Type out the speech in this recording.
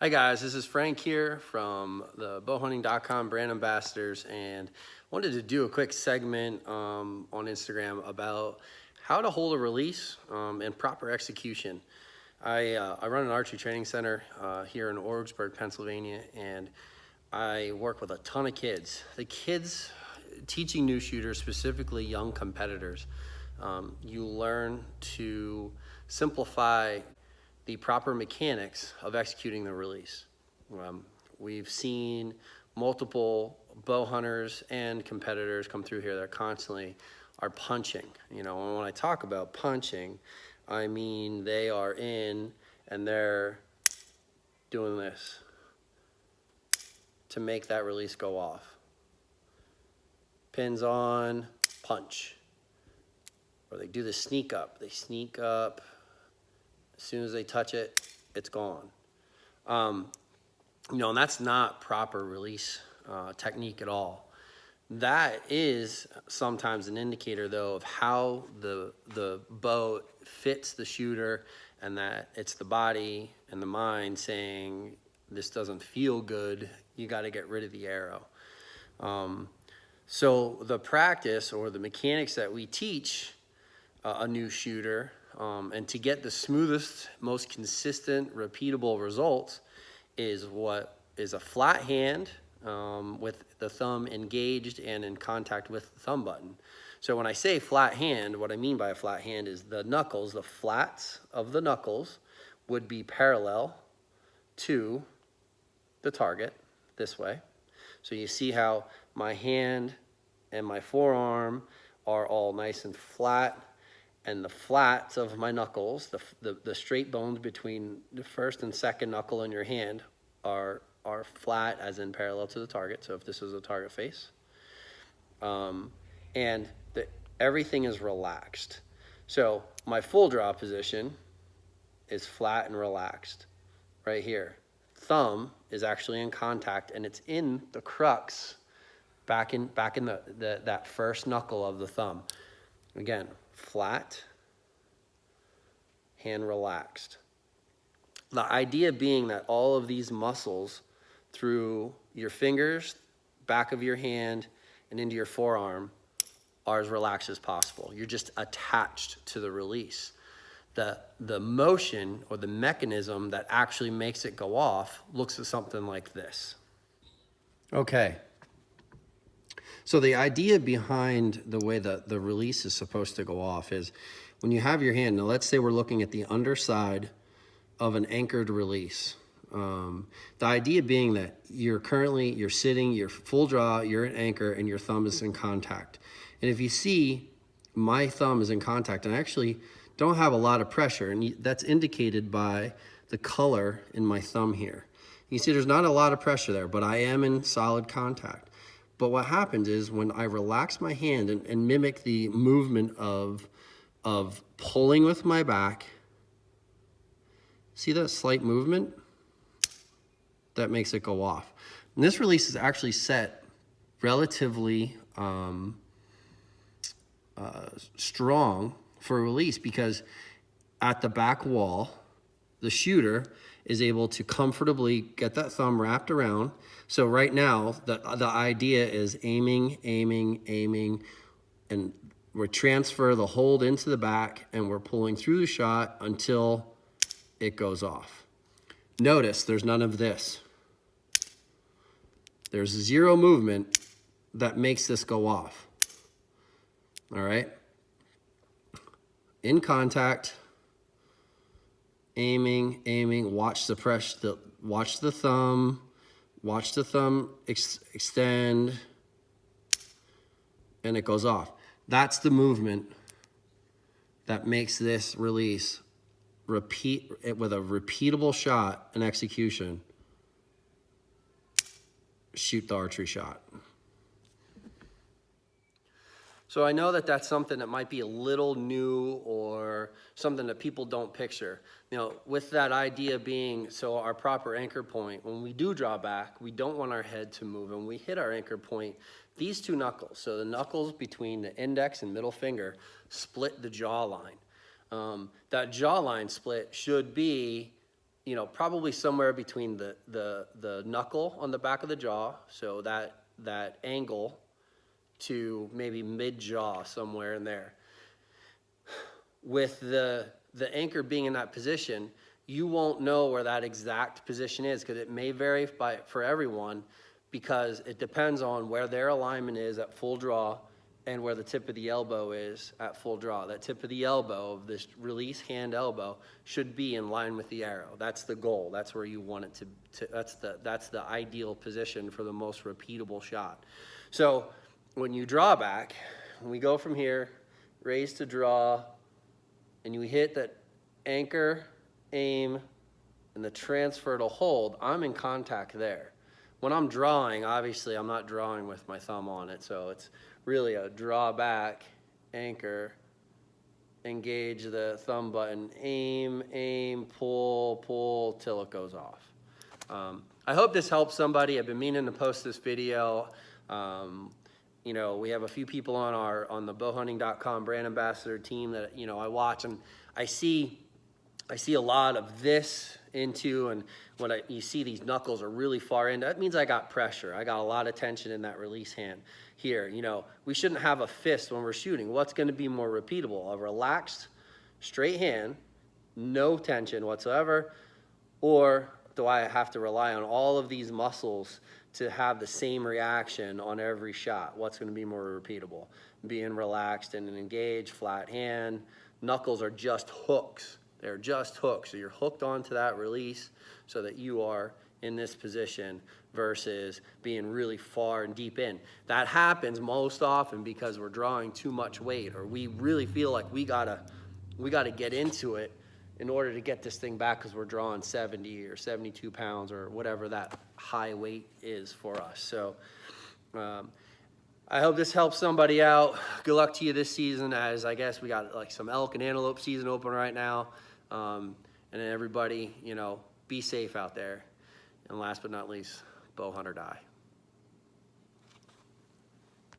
Hi guys, this is Frank here from the bowhunting.com brand ambassadors, and wanted to do a quick segment on Instagram about how to hold a release and proper execution. I run an archery training center here in Orwigsburg, Pennsylvania, and I work with a ton of kids. The kids teaching new shooters, specifically young competitors, you learn to simplify the proper mechanics of executing the release. We've seen multiple bow hunters and competitors come through here that constantly are punching. And when I talk about punching, I mean they are in and they're doing this to make that release go off. Pins on, punch. Or they do the sneak up. They sneak up. As soon as they touch it, it's gone. And that's not proper release technique at all. That is sometimes an indicator, though, of how the bow fits the shooter, and that it's the body and the mind saying, this doesn't feel good, you got to get rid of the arrow. So the practice or the mechanics that we teach a new shooter, and to get the smoothest, most consistent, repeatable results is a flat hand with the thumb engaged and in contact with the thumb button. So when I say flat hand, what I mean by a flat hand is the knuckles, the flats of the knuckles would be parallel to the target this way. So you see how my hand and my forearm are all nice and flat, and the flats of my knuckles, the straight bones between the first and second knuckle in your hand are flat, as in parallel to the target. So if this is a target face, and everything is relaxed. So my full draw position is flat and relaxed right here. Thumb is actually in contact, and it's in the crux back in that first knuckle of the thumb. Again, flat, hand relaxed. The idea being that all of these muscles through your fingers, back of your hand, and into your forearm are as relaxed as possible. You're just attached to the release. The motion or the mechanism that actually makes it go off looks at something like this. Okay. So the idea behind the way that the release is supposed to go off is when you have your hand, now let's say we're looking at the underside of an anchored release. The idea being that you're sitting, you're full draw, you're at anchor, and your thumb is in contact. And if you see, my thumb is in contact, and I actually don't have a lot of pressure, and that's indicated by the color in my thumb here. You see there's not a lot of pressure there, but I am in solid contact. But what happens is when I relax my hand and mimic the movement of pulling with my back, see that slight movement? That makes it go off. And this release is actually set relatively strong for a release, because at the back wall, the shooter is able to comfortably get that thumb wrapped around. So right now, the idea is aiming, and we transfer the hold into the back, and we're pulling through the shot until it goes off. Notice there's none of this. There's zero movement that makes this go off. All right? In contact, aiming, watch the thumb, extend, and it goes off. That's the movement that makes this release repeat it with a repeatable shot and execution. Shoot the archery shot. So I know that that's something that might be a little new or something that people don't picture. With that idea being, so our proper anchor point, when we do draw back, we don't want our head to move. And when we hit our anchor point, these two knuckles, so the knuckles between the index and middle finger, split the jawline. That jawline split should be probably somewhere between the knuckle on the back of the jaw, so that angle to maybe mid-jaw, somewhere in there. With the anchor being in that position, you won't know where that exact position is, because it may vary for everyone, because it depends on where their alignment is at full draw and where the tip of the elbow is at full draw. That tip of the elbow of this release hand elbow should be in line with the arrow. That's the goal. That's where you want it to that's the ideal position for the most repeatable shot. So when you draw back, when we go from here, raise to draw, and you hit that anchor, aim, and the transfer to hold, I'm in contact there. When I'm drawing, obviously I'm not drawing with my thumb on it, so it's really a draw back, anchor, engage the thumb button, aim, pull, till it goes off. I hope this helps somebody. I've been meaning to post this video. We have a few people on the bowhunting.com brand ambassador team that, I watch, and I see a lot of this into, and when you see these knuckles are really far in, that means I got pressure. I got a lot of tension in that release hand here. We shouldn't have a fist when we're shooting. What's going to be more repeatable? A relaxed, straight hand, no tension whatsoever, or do I have to rely on all of these muscles to have the same reaction on every shot? What's going to be more repeatable? Being relaxed and engaged, flat hand. Knuckles are just hooks. They're just hooks. So you're hooked onto that release so that you are in this position versus being really far and deep in. That happens most often because we're drawing too much weight, or we really feel like we gotta get into it in order to get this thing back, because we're drawing 70 or 72 pounds or whatever that high weight is for us. So I hope this helps somebody out. Good luck to you this season, as I guess we got like some elk and antelope season open right now. And then everybody, be safe out there. And last but not least, bow hunt or die.